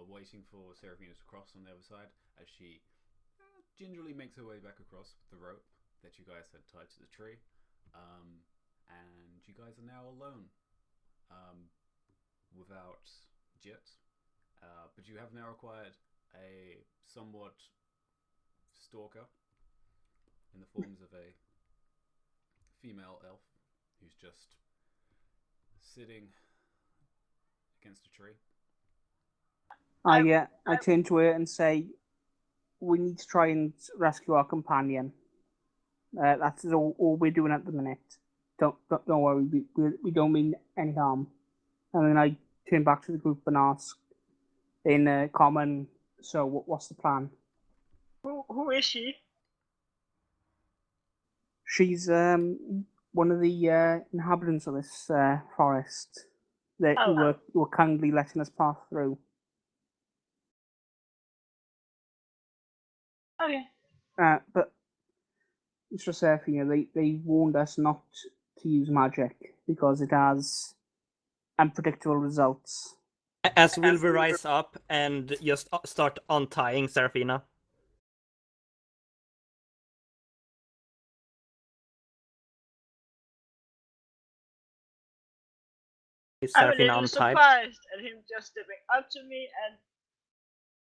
waiting for Seraphina to cross on the other side as she gingerly makes her way back across with the rope that you guys had tied to the tree. And you guys are now alone without Jit. But you have now acquired a somewhat stalker in the forms of a female elf who's just sitting against a tree. I turn to her and say, we need to try and rescue our companion. That's all we're doing at the minute. Don't worry, we don't mean any harm. And then I turn back to the group and ask in common, so what's the plan? Who is she? She's one of the inhabitants of this forest who were kindly letting us pass through. Okay. But Mr. Seraphina, they warned us not to use magic because it has unpredictable results. As Wilbur rise up and just start untying Seraphina. Is I'm a Seraphina little untied? surprised at him just stepping up to me, and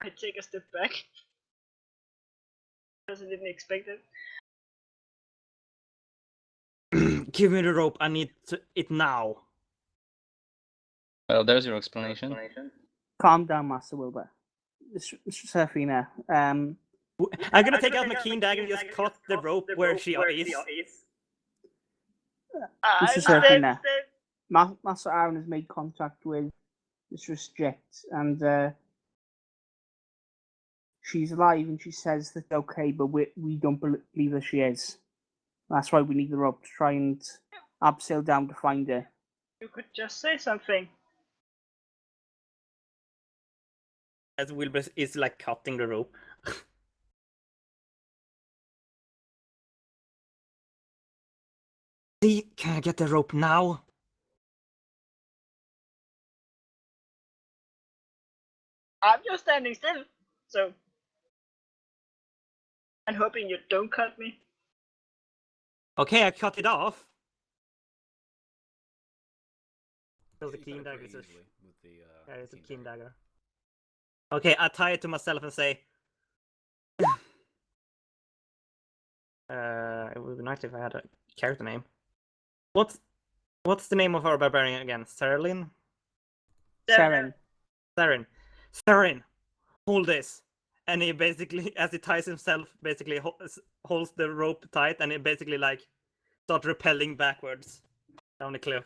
I take a step back because I didn't expect it. Give me the rope. I need it now. Well, there's your explanation. Calm down, Master Wilbur. Mr. Seraphina, I'm gonna take out my keen dagger and just cut the rope where she is. Mr. Seraphina, Master Aaron has made contact with Mistress Jet, and she's alive, and she says that's okay, but we don't believe that she is. That's why we need the rope to try and abseil down to find her. You could just say something. As Wilbur is like cutting the rope. See, can I get the rope now? I'm just standing still, so. I'm hoping you don't cut me. Okay, I cut it off. Because the You keen cut it dagger pretty is a easily with the yeah, it's a keen dagger. Okay, I tie it to myself and say. It would be nice if I had a character name. What's the name of our barbarian again? Serlin? Seren. Seren, hold this. And he basically, as he ties himself, basically holds the rope tight, and it basically like start repelling backwards down the cliff.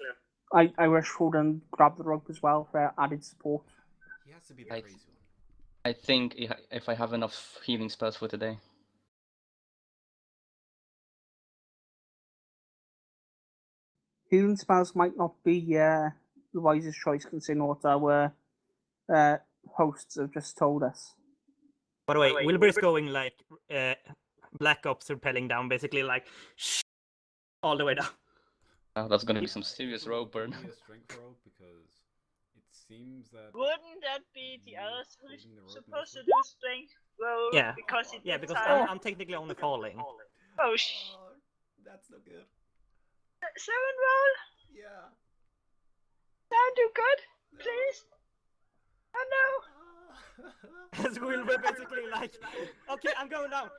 I rush forward and grab the rope as well for added support. He has to be the crazy one. I think if I have enough healing spells for today. Healing spells might not be the wisest choice considering what our hosts have just told us. By the way, Wilbur's going like Black Ops repelling down, basically like all the way down. That's gonna be some serious rope burn. Be a strength roll because it seems that. Wouldn't that be the others who's holding the rope supposed to mostly? do strength roll? Yeah. Because it Yeah, did because time. I'm technically only falling. Oh, That's no good. 7 roll? Yeah. Don't do good, please. Oh no. As Wilbur basically like, okay, I'm going down.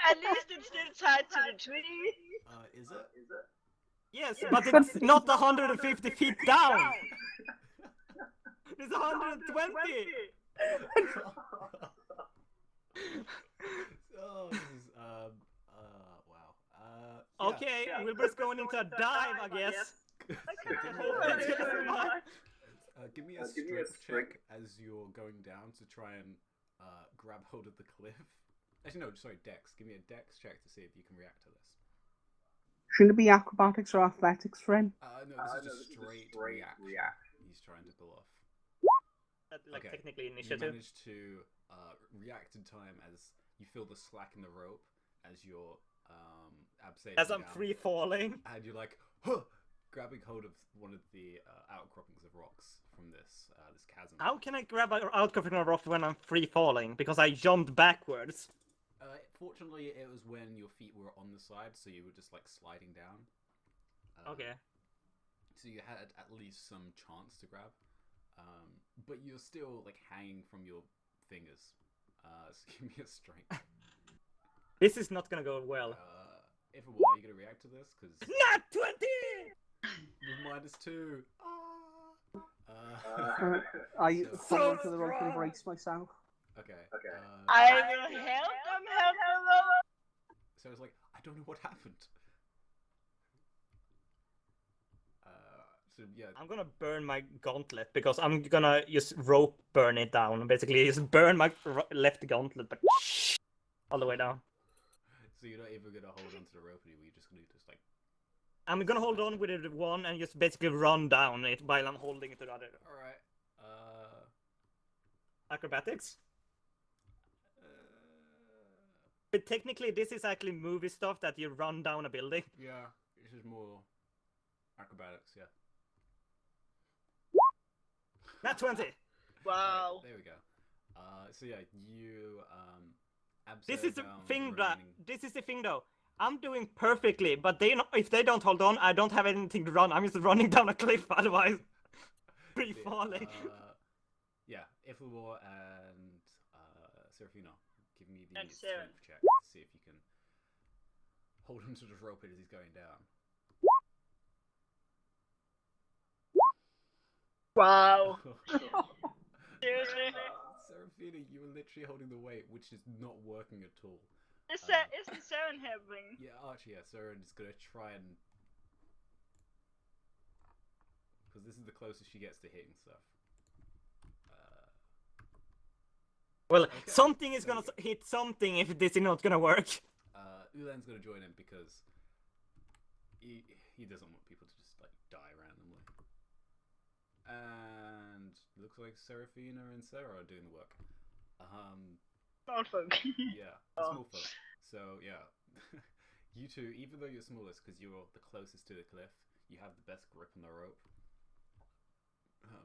At least it's still tied to the tree. Is it? Yes, but it's not 150 feet down. It's 120. Oh, this is wow. Okay, Wilbur's going into a dive, I guess. Give me a strength check as you're going down to try and grab hold of the cliff. Actually, no, sorry, Dex. Give me a Dex check to see if you can react to this. Shouldn't it be acrobatics or athletics for him? No, this is just straight react. He's trying to pull off. Like Okay. technically You initiative. manage to react in time as you feel the slack in the rope as you're abseiling As I'm down. free falling. And you're like, huh! grabbing hold of one of the outcroppings of rocks from this this chasm. How can I grab an outcropping of rock when I'm free falling? Because I jumped backwards. Fortunately, it was when your feet were on the side, so you were just like sliding down. Okay. So you had at least some chance to grab, but you're still like hanging from your fingers. So give me a strength. This is not gonna go well. If a while, are you gonna react to this? Because Not 20! with -2. I So- hold onto the rope and brace myself. Okay. I will help them help them. So it's like I don't know what happened. So yeah. I'm gonna burn my gauntlet because I'm gonna just rope burn it down. Basically, just burn my left gauntlet, but all the way down. So you're not even gonna hold onto the rope anymore. You're just gonna just like. I'm gonna hold on with it one and just basically run down it while I'm holding it to the other. All right. Acrobatics. But technically, this is actually movie stuff that you run down a building. Yeah, this is more acrobatics. Yeah. Not 20. Wow. There we go. So yeah, you This absorb is the down thing, remaining- This is the thing, though. I'm doing perfectly, but if they don't hold on, I don't have anything to run. I'm just running down a cliff, otherwise, free the, falling. Yeah, Iflawar and Serafino, give me the And Saren. strength check to see if you can hold him to the rope as he's going down. Wow. Seriously? Serafina, you were literally holding the weight, which is not working at all. Isn't Saren helping? Yeah, Archie, yeah, Saren is gonna try and... Because this is the closest she gets to hitting stuff. Well, okay, something is there gonna we hit something if this is not gonna work. Ulan's gonna join in because he doesn't want people to just like die randomly. And looks like Serafina and Sarah are doing the work. Small folk. Yeah, Oh. small folk. So yeah, you two, even though you're smallest, because you're the closest to the cliff, you have the best grip on the rope.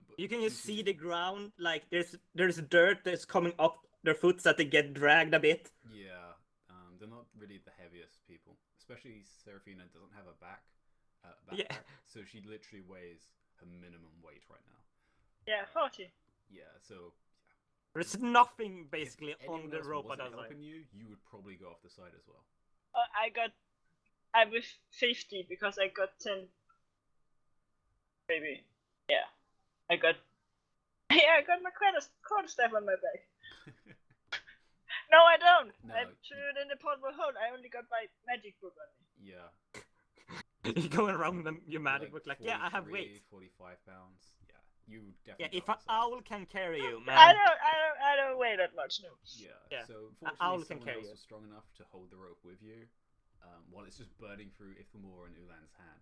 But You can just two- see the ground, like there's dirt that's coming up their foot that they get dragged a bit. Yeah, they're not really the heaviest people. Especially Serafina doesn't have a backpack, Yeah. so she literally weighs her minimum weight right now. Yeah, 40. Yeah, so There's nothing if basically on anyone the else rope on wasn't that side. helping you would probably go off the side as well. I'm with 50 because I got 10. Maybe. Yeah. I got my quarter staff on my back. No, I don't. No, I threw it in the portable hole. I only got my magic book on me. Yeah. You're going around with your You're magic book like, yeah, I have 43, weight. 45 pounds. Yeah, you Yeah, definitely. if go an off the side. owl can carry you, man. I don't weigh that much, no. Yeah. Yeah, So an owl unfortunately, can someone carry else you. was strong enough to hold the rope with you, while it's just burning through Ithamor and Ulan's hand.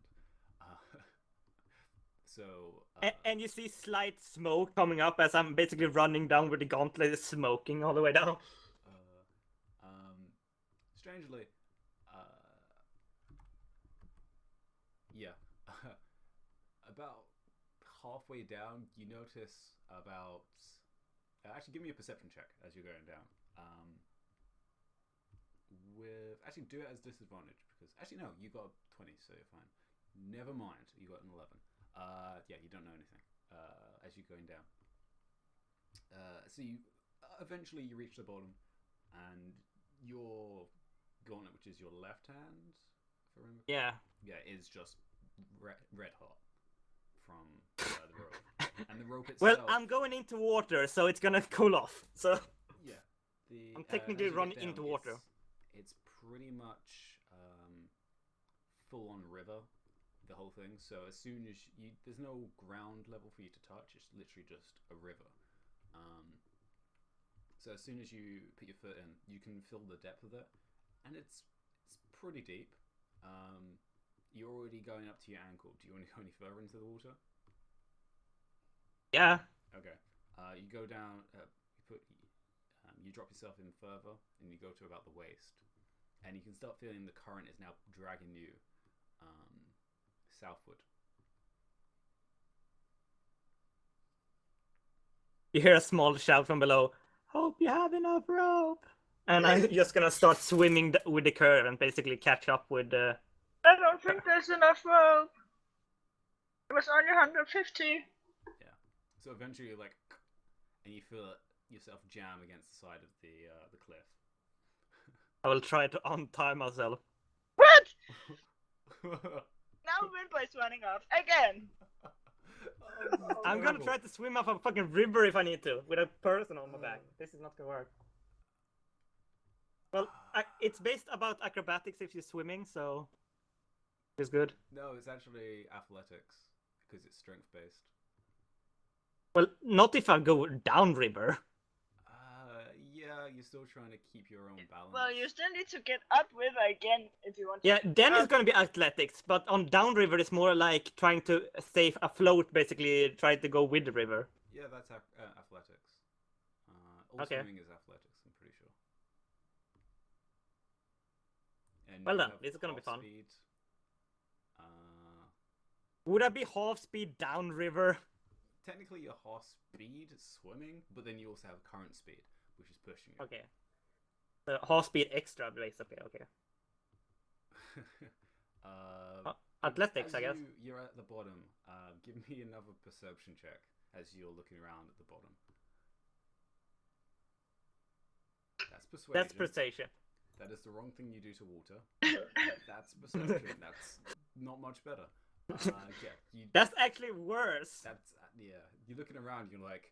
So. And you see slight smoke coming up as I'm basically running down with the gauntlet smoking all the way down. Strangely, yeah, about halfway down, you notice about. Actually, give me a perception check as you're going down. Actually, do it as disadvantage because actually no, you got 20, so you're fine. Never mind, you got an 11. Yeah, you don't know anything as you're going down. So you eventually you reach the bottom, and your gauntlet, which is your left hand, if I remember. Yeah. Yeah, is just red hot from the rope, and the rope itself. Well, I'm going into water, so it's gonna cool off. So Yeah, I'm technically as you get running down, into water. It's pretty much full on river, the whole thing. So as soon as there's no ground level for you to touch. It's literally just a river. So as soon as you put your foot in, you can feel the depth of it, and it's pretty deep. You're already going up to your ankle. Do you want to go any further into the water? yeah. Okay. You go down. You drop yourself in further, and you go to about the waist, and you can start feeling the current is now dragging you southward. you hear a small shout from below. Hope you have enough rope. And I'm just gonna start swimming with the current and basically catch up with the. I don't think there's enough rope. It was only 150. Yeah. So eventually, you're like, and you feel yourself jam against the side of the cliff. I will try to untie myself. What? Now Wilbur's running off again. I'm gonna try to swim off a fucking river if I need to, with a person on my back. This is not gonna work. Well, it's based about acrobatics if you're swimming, so it's good. No, it's actually athletics because it's strength based. Well, not if I go down river. Yeah, you're still trying to keep your own balance. Well, you still need to get up river again if you want. Yeah, to then it's gonna be athletics, but on downriver it's more like trying to stay afloat, basically trying to go with the river. Yeah, that's athletics. All Okay. swimming is athletics, I'm pretty sure. And Well you then, have this is gonna be half fun. Speed. Would I be half speed downriver? Technically, you're half speed swimming, but then you also have current speed, which is pushing you. Okay. Half speed extra, basically. Okay. Athletics, as I guess. You're at the bottom. Give me another perception check as you're looking around at the bottom. That's persuasion. That's persuasion. That is the wrong thing you do to water. That's perception. That's not much better. Yeah, That's actually worse. That's yeah. You're looking around. You're like,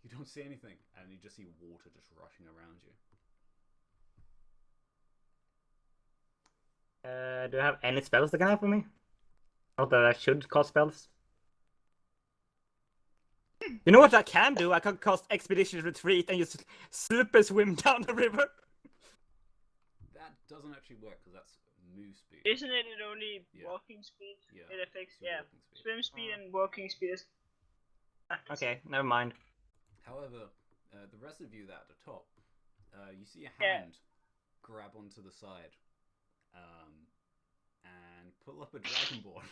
you don't see anything, and you just see water just rushing around you. Do I have any spells that can help me? Not that I should cast spells. You know what I can do? I can cast Expedition Retreat and just super swim down the river. That doesn't actually work because that's move speed. Isn't it only Yeah. walking speed? Yeah, It affects, it's your yeah. walking speed. Swim speed and walking speed is. Okay, never mind. However, the rest of you that at the top, you see a Yeah. hand grab onto the side, and pull up a dragonborn.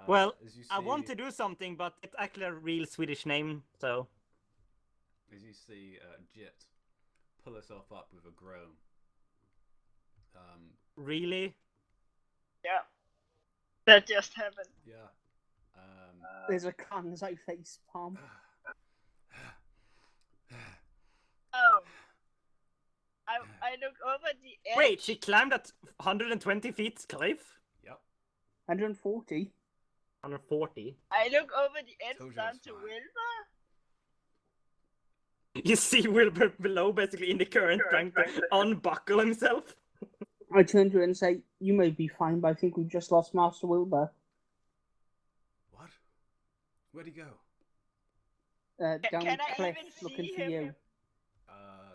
Well, as you I want see- to do something, but it's actually a real Swedish name, so. As you see Jit pull herself up with a groan. Really? Yeah. That just happened. Yeah. There's a Kansai face palm. Oh. I look over the edge. Wait, she climbed at 120 feet cliff? Yep. 140. 140. I look over the edge Told you down it's to fine. Wilbur. You see Wilbur below, basically in the current, trying to unbuckle himself. I turn to her and say, "You may be fine, but I think we've just lost Master Wilbur." What? Where'd he go? Down Can the I cliff, even see looking for him? you.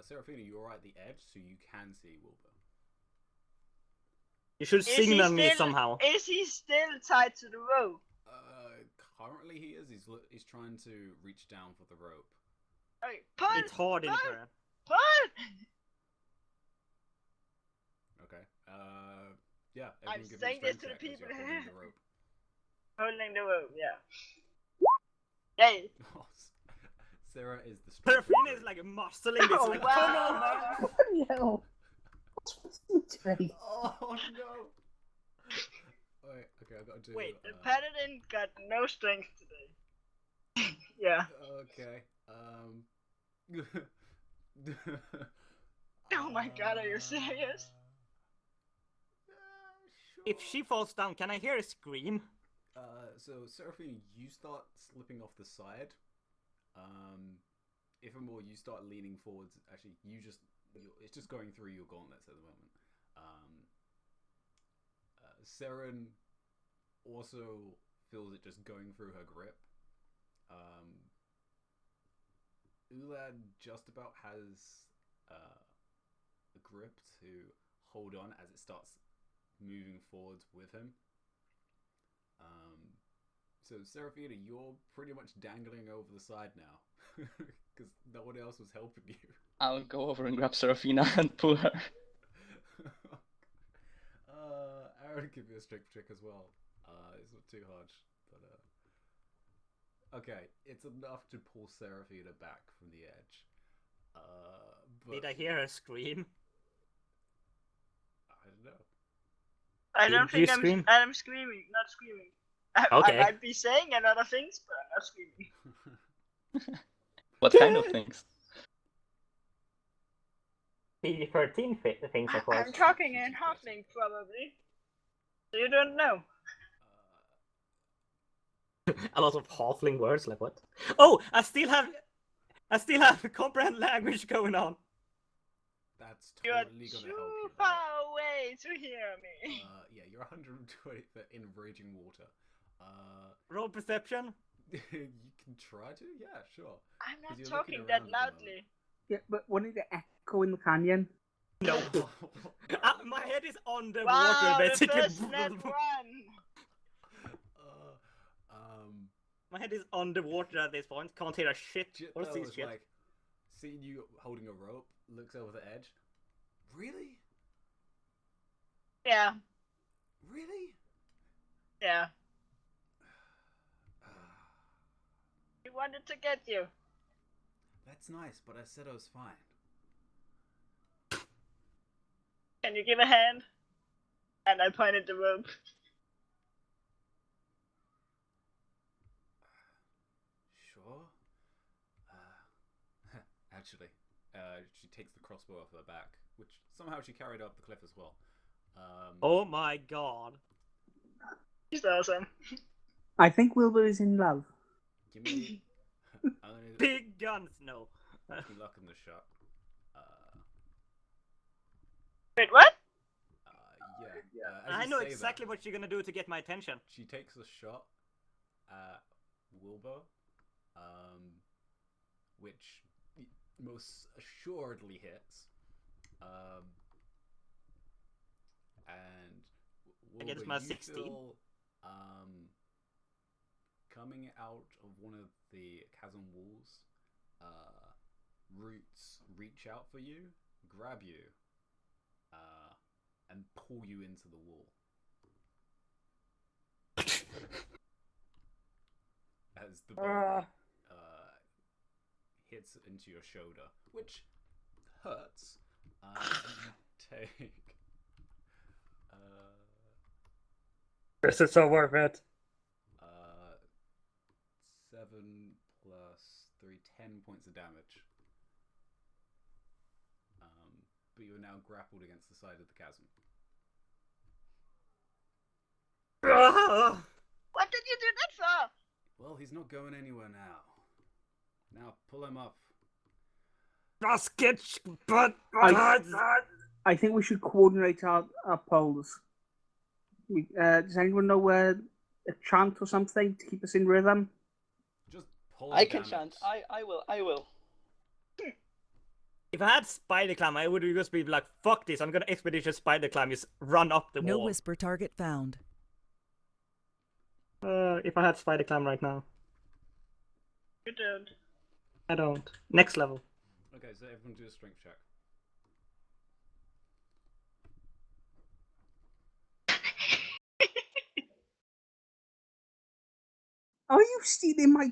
Seraphina, you're right at the edge, so you can see Wilbur. You should Is he signal me still- somehow. Is he still tied to the rope? Currently he is. He's trying to reach down for the rope. Okay, pull! It's hard in the pull, current. Pull! Okay. Yeah. I'm everyone give me a saying this strength to the check as people you're holding the rope. Holding the rope, yeah. Yay! Sarah is the strength. Seraphina is like muscling this. Oh, like, wow. come on, man. Bloody hell. Today. Oh no! Wait, okay, I gotta do. Wait, the paladin got no strength today. Yeah. Okay. Oh my god, are you serious? If she falls down, can I hear a scream? So Seraphine, you start slipping off the side. If and more, you start leaning forwards. Actually, it's just going through your gauntlets at the moment. Seren also feels it just going through her grip. Ulad just about has a grip to hold on as it starts moving forwards with him. So Seraphina, you're pretty much dangling over the side now because no one else was helping you. I'll go over and grab Seraphina and pull her. Aaron, give me a strength check as well. It's not too hard. But okay, it's enough to pull Seraphina back from the edge. But Did I hear her scream? I don't know. I don't Did you think scream? I'm screaming, not screaming. I Okay. might be saying another things, but I'm not screaming. What kind of things? PG-13 things, of course. I'm talking in PG-13. halfling, probably. So you don't know. A lot of halfling words, like what? Oh, I still have comprehend language going on. That's You are totally gonna too help you. far Right? away to hear me. Yeah, you're 120 foot in raging water. Roll perception. You can try to? Yeah, sure. I'm 'Cause not you're talking looking that around at the loudly. Yeah, but wouldn't it echo in the canyon? No. moment. My head is underwater, Wow, the basically. first net one. My head is underwater at this point. Can't hear a shit or see Jitbo is shit. like, seeing you holding a rope, looks over the edge. Really? Yeah, Really? yeah. He wanted to get you. That's nice, but I said I was fine. Can you give a hand? And I pointed the rope. Sure. Actually, she takes the crossbow off her back, which somehow she carried up the cliff as well. Oh my god. He's awesome. I think Wilbur is in love. Give me. I'm gonna Big guns, no. wish me luck in the shot. Wait, what? As I you know say exactly that, what you're gonna do to get my attention. she takes a shot at Wilbur, which most assuredly hits. And Against Wilbur, my you 16? feel, coming out of one of the chasm walls, roots reach out for you, grab you, and pull you into the wall. As the bow hits into your shoulder, which hurts. Take. This is so worth it. 7 plus 3, 10 points of damage. But you are now grappled against the side of the chasm. What did you do that for? Well, he's not going anywhere now. Now pull him up. Sketch, but I think we should coordinate our poles. Does anyone know a chant or something to keep us in rhythm? Just pull. I can chant. I will. if I had spider climb, I would just be like, fuck this, I'm gonna expedition spider climb, just run up the No wall. whisper target found. If I had spider climb right now. You don't. I don't. Next level. Okay, so everyone do a strength check. Are you stealing my?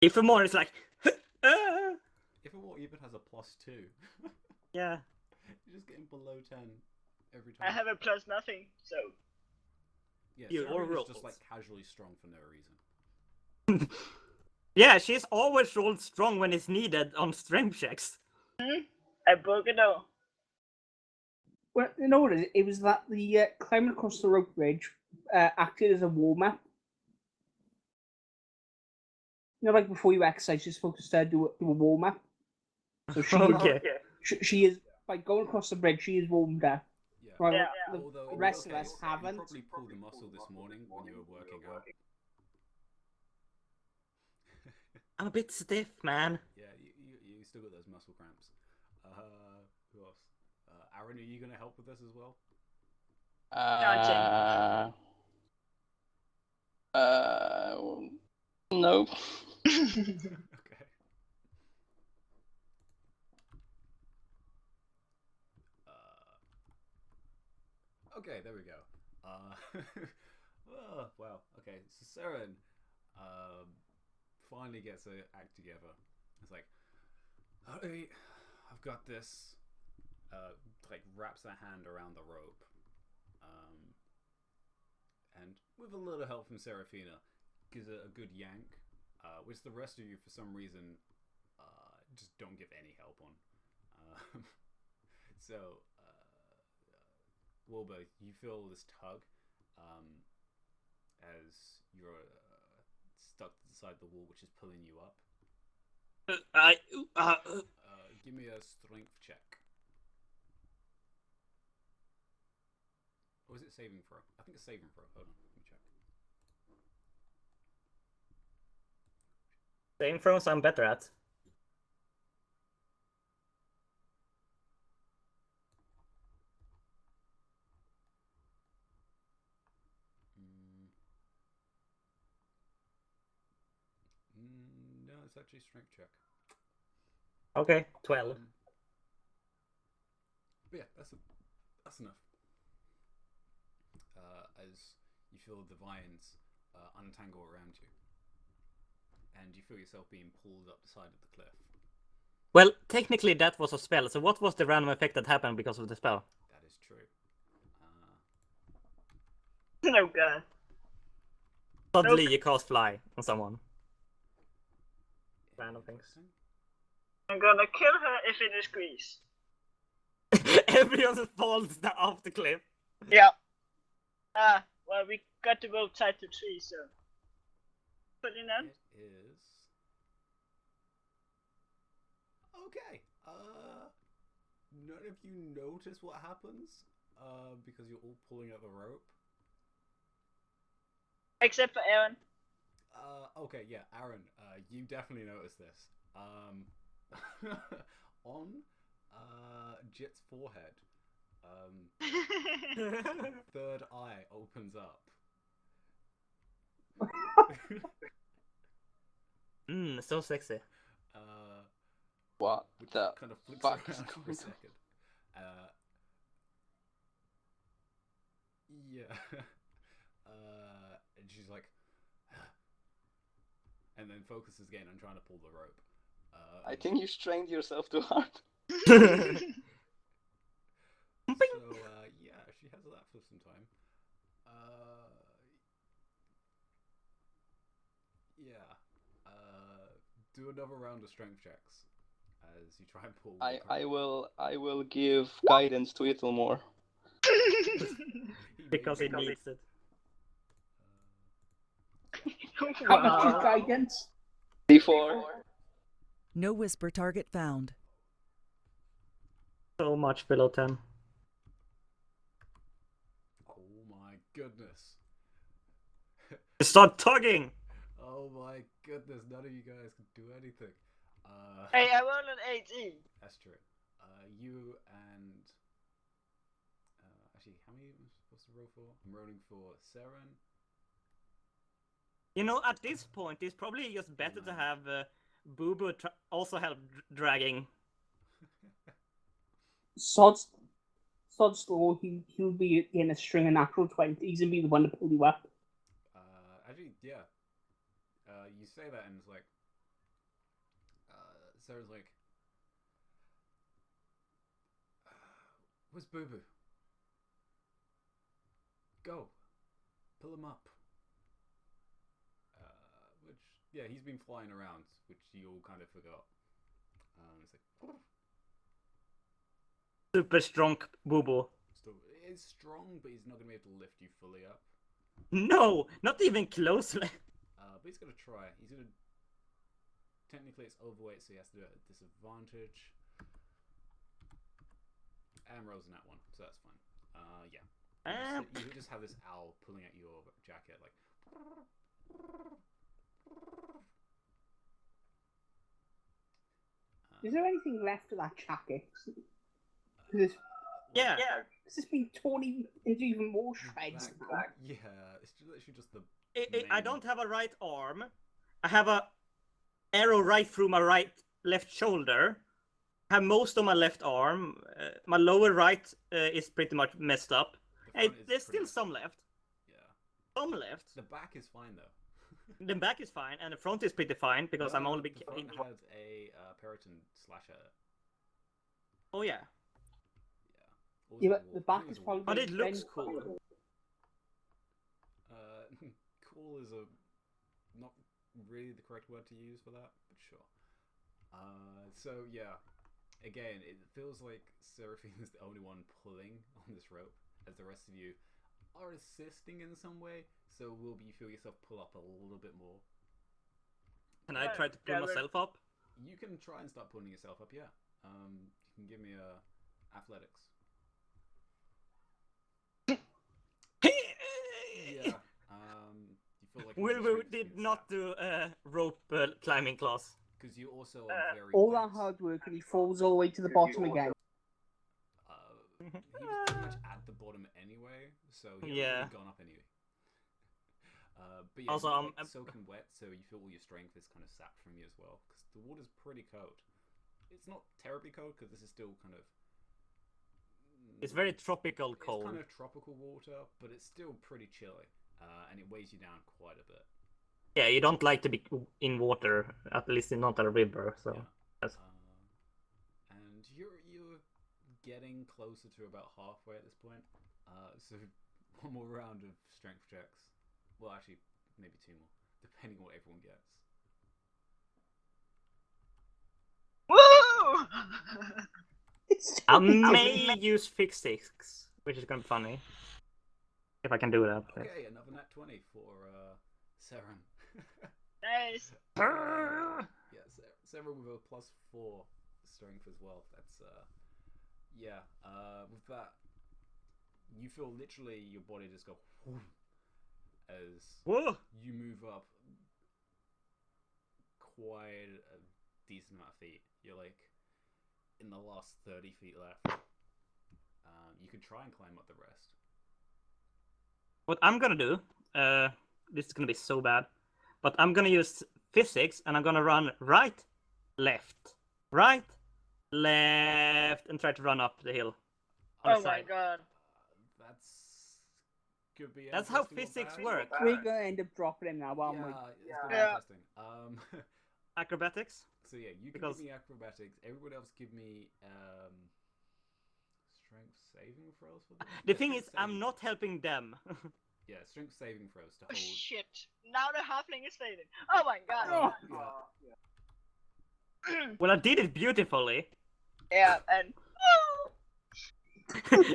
If more is like, If a war even has a +2, yeah. you're just getting below 10 every time. I have a plus nothing, so. Yeah, You Sarah or is rolls. just like casually strong for no reason. Yeah, she's always rolled strong when it's needed on strength checks. I broke it all. Well, you know what it is? It was that the climbing across the rope bridge acted as a warm up. You know, like before you exercise, you're supposed to do a warm up. So she is by going across the bridge. She is warmed up. Yeah. While Yeah. Although the in rest your of us case, haven't. You probably pulled the muscle this morning when you were working out. I'm a bit stiff, man. Yeah, you still got those muscle cramps. Who else? Aaron, are you going to help with this as well? No. Okay. Okay, there we go. Oh, wow. Okay, so Seren finally gets her act together. It's like, hey, I've got this. Like wraps her hand around the rope, and with a little help from Serafina, gives it a good yank, which the rest of you, for some reason, just don't give any help on. So, Wilbur, you feel this tug as you're stuck to the side of the wall, which is pulling you up. Give me a strength check. Or is it saving throw? I think it's saving throw. Hold on, let me check. Same throws I'm better at. No, it's actually strength check. Okay, 12. But yeah, that's enough. As you feel the vines untangle around you, and you feel yourself being pulled up the side of the cliff. Well, technically that was a spell, so what was the random effect that happened because of the spell? That is true. Oh god. Suddenly Nope. you cast fly on someone. Random things. I'm gonna kill her if it is grease. Everyone falls off the cliff. Yeah. Well, we got the rope tied to tree, so. Put it on. It is okay. None of you notice what happens because you're all pulling at the rope. Except for Aaron. Okay, yeah, Aaron, you definitely notice this. On Jit's forehead, third eye opens up. So sexy. What Which the kind of flicks fuck is around for a going on? second. Yeah. And she's like, and then focuses again on trying to pull the rope. I think you strained yourself too hard. So, yeah, she has that for some time. Yeah. Do another round of strength checks as you try and pull. I will give guidance to Ithelmore. Because he needs it. How much is Wow. guidance? D4. No whisper target found. So much below 10. Oh my goodness. Start tugging! Oh my goodness, none of you guys can do anything. Hey, I rolled an 18. That's true. You and actually, how many am I supposed to roll for? I'm rolling for Seren. You know, at this point, it's probably just better to have Boo Boo also help dragging. Sod's law, he'll be in a string of natural 20s and be the one to pull you up. Actually, yeah. You say that and it's like, Sarah's like, where's Boo Boo? Go, pull him up. Which, yeah, he's been flying around, which you all kind of forgot. It's like, Super strong Boo Boo. still, it's strong, but he's not gonna be able to lift you fully up. No, not even closely. But he's gonna try. He's gonna. Technically, it's overweight, so he has to do it at disadvantage. And rolls in that one, so that's fine. Yeah. You just have this owl pulling at your jacket, like. Is there anything left of that jacket? Yeah. This has been torn into even more shreds now. Yeah, it's literally just the. I don't have a right arm. I have a arrow right through my left shoulder. I have most of my left arm. My lower right is pretty much messed up. The front is There's pretty still much- some left. Yeah. Some left. The back is fine though. The back is fine, and the front is pretty fine because I'm only. The front had a Periton slash at it. Oh yeah. Yeah. Yeah, but the back is probably. But it looks then- cool. Cool is not really the correct word to use for that, but sure. So yeah, again, it feels like Seraphine is the only one pulling on this rope, as the rest of you are assisting in some way. So will you feel yourself pull up a little bit more? Can I try to pull myself up? You can try and start pulling yourself up. Yeah. You can give me a athletics. Yeah. You feel like We did not do a rope climbing class. because you also are very All that light. hard work and he falls all the way to the bottom again. He was pretty much at the bottom anyway, so he Yeah. had gone up anyway. But yeah, Also, you're, like, soaking wet, so you feel all your strength is kind of sapped from you as well, because the water's pretty cold. It's not terribly cold, because this is still kind of... It's very tropical It's cold. kind of tropical water, but it's still pretty chilly, and it weighs you down quite a bit. Yeah, you don't like to be in water, at least not a river. So Yeah. that's- And you're getting closer to about halfway at this point. So one more round of strength checks. Well, actually, maybe two more, depending on what everyone gets. Woo! It's I may use physics, which is kind of funny. If I can do that. Okay, another nat 20 for Seren. Nice. Yeah, Seren with a +4 strength as well. That's yeah. With that, you feel literally your body just go as Whoa! you move up quite a decent amount of feet. You're like in the last 30 feet left. You could try and climb up the rest. What I'm gonna do, this is gonna be so bad, but I'm gonna use physics and I'm gonna run right, left, and try to run up the hill. On the Oh my side. god. That's could be. That's how interesting or physics bad. work. We're gonna end up dropping him now, aren't we? Yeah, it's gonna be Yeah. interesting. Acrobatics. So yeah, you can Because- give me acrobatics. Everyone else give me strength saving throws for this. The Yeah, thing strength is, I'm saving. not helping them. Yeah, strength saving throws to Oh, hold. shit. Now the halfling is fading. Oh my god. Well, I did it beautifully. Yeah, and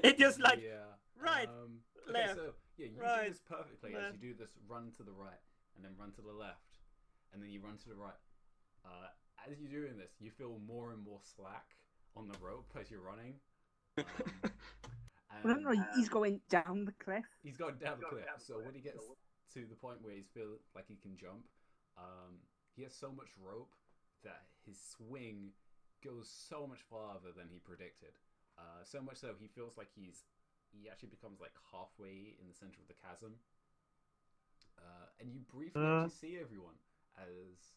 It just like yeah. right, Okay, left, so yeah, you right, do this perfectly as left. you do this run to the right, and then run to the left, and then you run to the right. As you're doing this, you feel more and more slack on the rope as you're running. No, no, he's going down the cliff. He's going down the cliff, so when he gets to the point where he's feel like he can jump, he has so much rope that his swing goes so much farther than he predicted. So much so he feels like he actually becomes like halfway in the center of the chasm. And you briefly actually see everyone as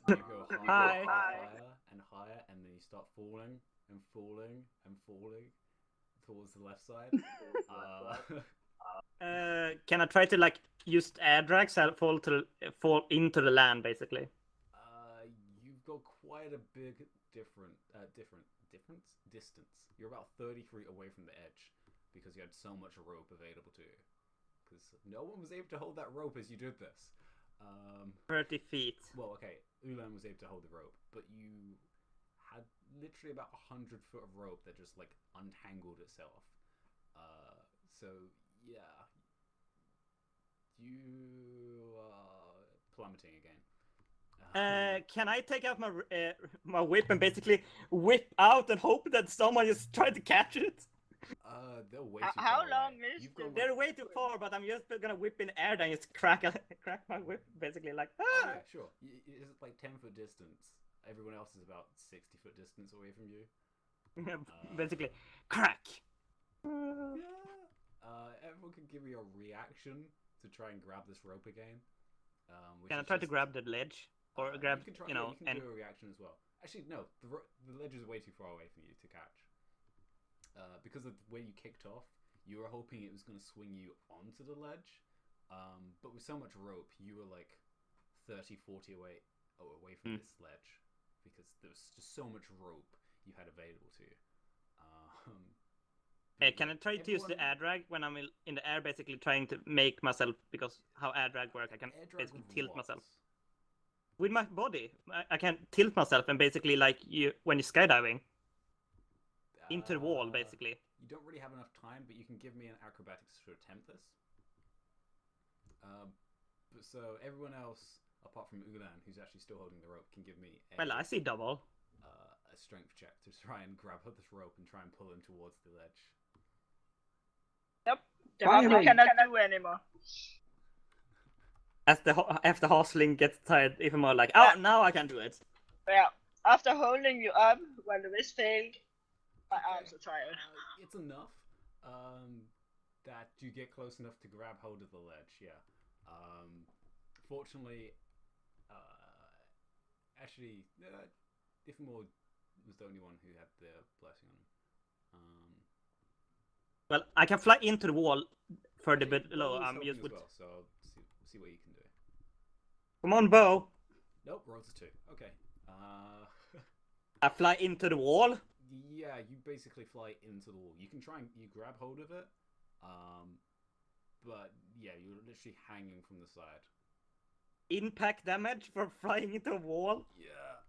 you go higher, higher and higher, and then you start falling and falling and falling towards the left side. can I try to like use air drags and fall into the land basically? You've got quite a big difference. You're about 30 feet away from the edge because you had so much rope available to you. Because no one was able to hold that rope as you did this. 30 feet. Well, okay, Ulan was able to hold the rope, but you had literally about 100 foot of rope that just like untangled itself. So yeah, you are plummeting again. Can I take out my whip and basically whip out and hope that someone just tried to catch it? They're way How- too how far long away. is You've the- gone, They're way too far, but I'm just gonna whip in air and just crack my whip basically like. Oh Ah! yeah, sure. It's like 10-foot distance. Everyone else is about 60-foot distance away from you. Basically, crack. Everyone can give me a reaction to try and grab this rope again. Which Can I is try to just- grab the ledge or grab? You can try, You know, you can and do a reaction as well. Actually, no. The ledge is way too far away for you to catch. Because of where you kicked off, you were hoping it was going to swing you onto the ledge, But with so much rope, you were like 30, 40 away from this ledge because there was just so much rope you had available to you. Hey, can I try to use the air drag when I'm in the air, basically trying to make myself, because how air drag works, I can basically tilt myself. With my body, I can tilt myself and basically like when you're skydiving into the wall, basically. You don't really have enough time, but you can give me an acrobatics to attempt this. But so everyone else, apart from Ulan, who's actually still holding the rope, can give me Well, I see double. A strength check to try and grab up this rope and try and pull him towards the ledge. Yep. The Harley cannot do anymore. As after Hosling gets tired even more, like, oh, now I can do it. Yeah. After holding you up when the wrist failed, my arms are tired. It's enough that you get close enough to grab hold of the ledge. Yeah. Fortunately, actually, Ifamore was the only one who had the blessing on him. Well, I can fly into the wall further below. I'm just with... well, so see what you can do. Come on, Bo. Nope, rolls a 2. Okay. I fly into the wall. Yeah, you basically fly into the wall. You can try and you grab hold of it, but yeah, you're literally hanging from the side. Impact damage for flying into a wall. Yeah.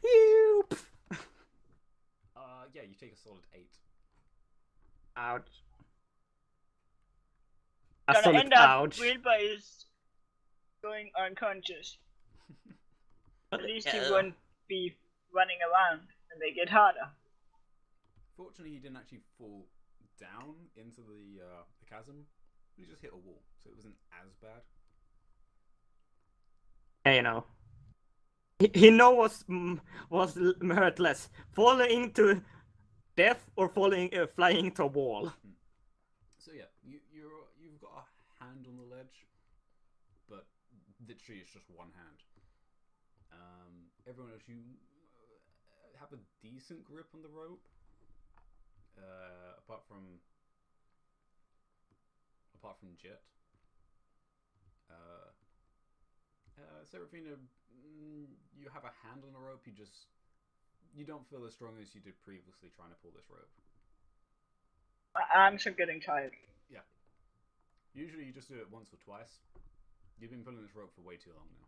You. Yeah, you take a solid 8. Ouch. Gonna end up Wilbur is going unconscious. At least he won't be running around and they get harder. Fortunately, he didn't actually fall down into the chasm. He just hit a wall, so it wasn't as bad. Yeah, you know. He knows was hurtless. Falling into death or flying into a wall. So yeah, you've got a hand on the ledge, but literally it's just one hand. Everyone else, you have a decent grip on the rope, apart from Jet. Seraphina, you have a hand on the rope. You don't feel as strong as you did previously trying to pull this rope. My arms are getting tired. Yeah. Usually you just do it once or twice. You've been pulling this rope for way too long now.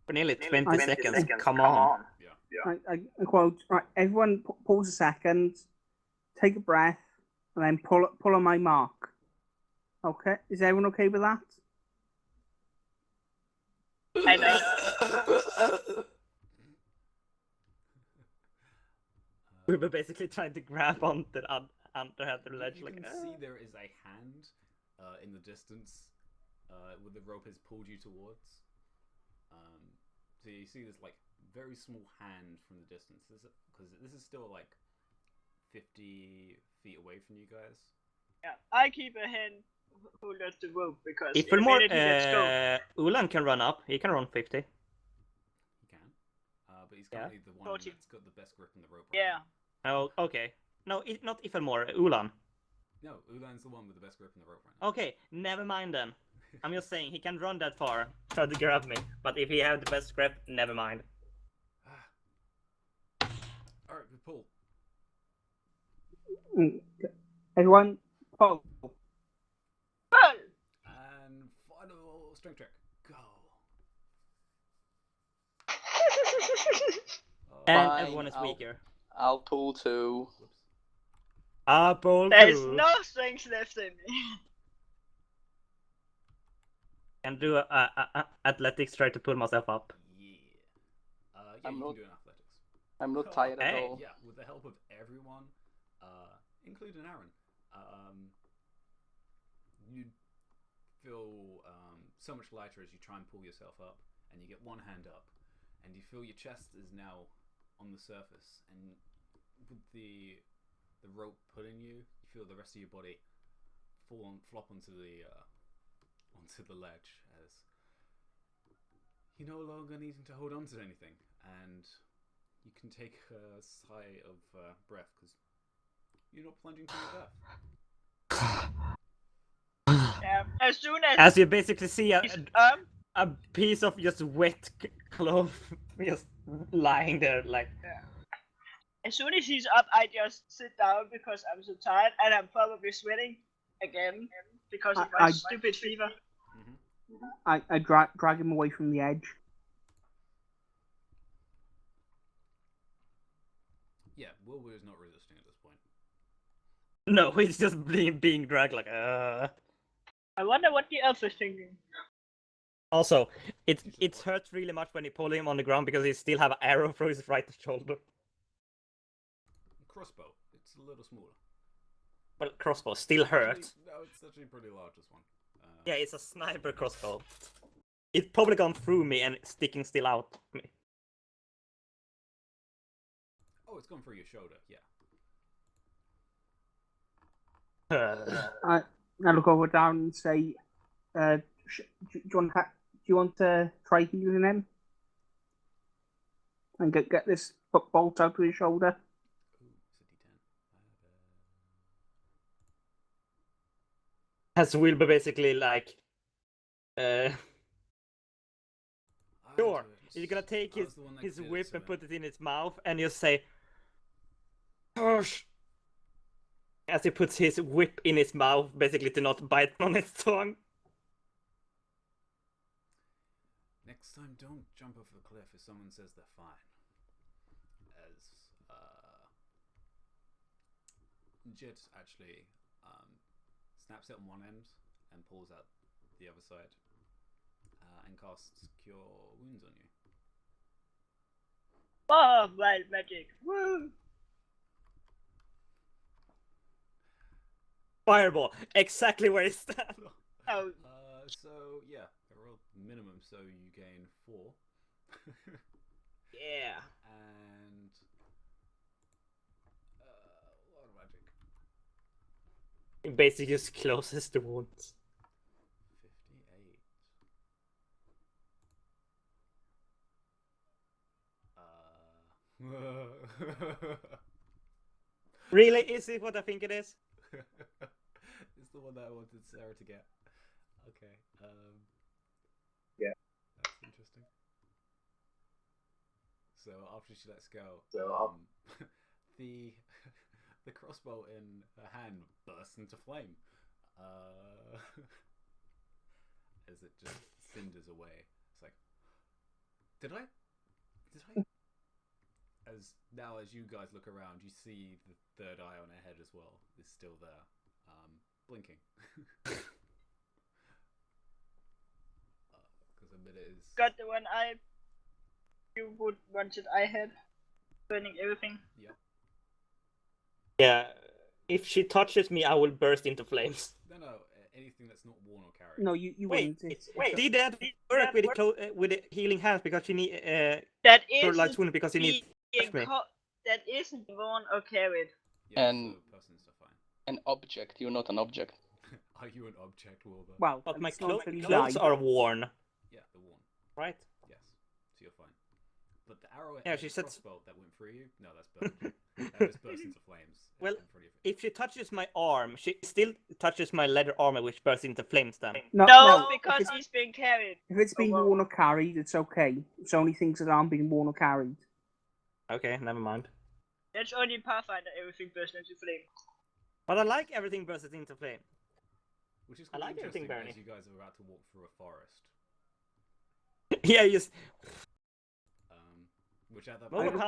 For nearly 20 seconds. Come on. Yeah. I quote, right, everyone pause a second, take a breath, and then pull on my mark. Okay? Is everyone okay with that? I know. We were basically trying to grab onto the ledge. You can see there is a hand in the distance where the rope has pulled you towards. So you see this like very small hand from the distance. Because this is still like 50 feet away from you guys. Yeah, I keep a hand hold of the rope because if in a more, minute he gets go. Ulan can run up. He can run 50. He can. But he's currently the one that's got the best grip on the rope. Right Yeah. now. Oh, okay. No, not even more. Ulan. No, Ulan's the one with the best grip on the rope right now. Okay, never mind then. I'm just saying he can run that far, try to grab me. But if he have the best grip, never mind. Alright, we pull. Everyone, pull. Pull! And final strength check. Go. And Fine, everyone is weaker. I'll pull too. Whoops. I pull There's too. no strength left in me. And do a athletics, try to pull myself up. Yeah. Yeah, I'm you not- can do an athletics. I'm not tired at Hey. all. Yeah, with the help of everyone, including Aaron, you feel so much lighter as you try and pull yourself up, and you get one hand up, and you feel your chest is now on the surface, and with the rope pulling you, you feel the rest of your body flop onto the ledge as you're no longer needing to hold on to anything, and you can take a sigh of breath because you're not plunging to your death. As soon As you basically see his arm, a piece of just wet cloth just lying there, like. as soon as he's up, I just sit down because I'm so tired and I'm probably sweating again because of my stupid fever. I drag him away from the edge. Yeah, Wilbur is not resisting at this point. No, he's just being dragged like. I wonder what the elf is thinking. Also, it hurts really much when you pull him on the ground because he still have an arrow through his right shoulder. Crossbow. It's a little smaller. But crossbow still hurts. Actually, no, it's actually pretty large, this one. Yeah, it's a sniper crossbow. It's probably gone through me and sticking still out me. Oh, it's gone through your shoulder, yeah. I look over down and say, do you want to try healing him? And get this bolt out of his shoulder? Ooh, it's a D10. Has Wilbur basically like sure. You're gonna take his whip and put it in his mouth and you say Hush! As he puts his whip in his mouth, basically to not bite on his tongue. Next time, don't jump off the cliff if someone says they're fine. As Jit actually snaps it on one end and pulls out the other side and casts Cure Wounds on you. Oh, wild magic! Woo! Fireball, exactly where it stands. Oh. So yeah, I rolled minimum, so you gain 4. Yeah. And what magic? It basically just closes the wounds. 58. Really? Is it what I think it is? It's the one that I wanted Sarah to get. Okay. Yeah. That's interesting. So after she lets go, the crossbow in her hand bursts into flame. As it just cinders away. It's like, did I? As you guys look around, you see the third eye on her head as well is still there, blinking. Because a minute is. Got the one eye you would wanted I had, burning everything. Yep. Yeah. If she touches me, I will burst into flames. No. Anything that's not worn or carried. No, you Wait, wouldn't. did that work with the healing hands because you need That light is wound because you need me. that isn't worn or carried. Yeah, And- so persons are fine. An object, you're not an object. Are you an object, Wilbur? Well, But my it's not until you clothes die. are worn, Yeah, they're worn. right? Yes, so you're fine. But the arrow Yeah, and she the said- crossbow that went through you, no, that's burned. That was burst into flames. Well, in front of you. If she touches my arm, she still touches my leather armor, which bursts into flames then. No, because he's being carried. If it's been well- worn or carried, it's okay. It's only things that aren't being worn or carried. Okay, never mind. That's only in Pathfinder everything bursts into flame. But I like everything bursting into flame. Which is I quite like everything interesting burning. as you guys are about to walk through a forest. Yeah, just Which at that moment point,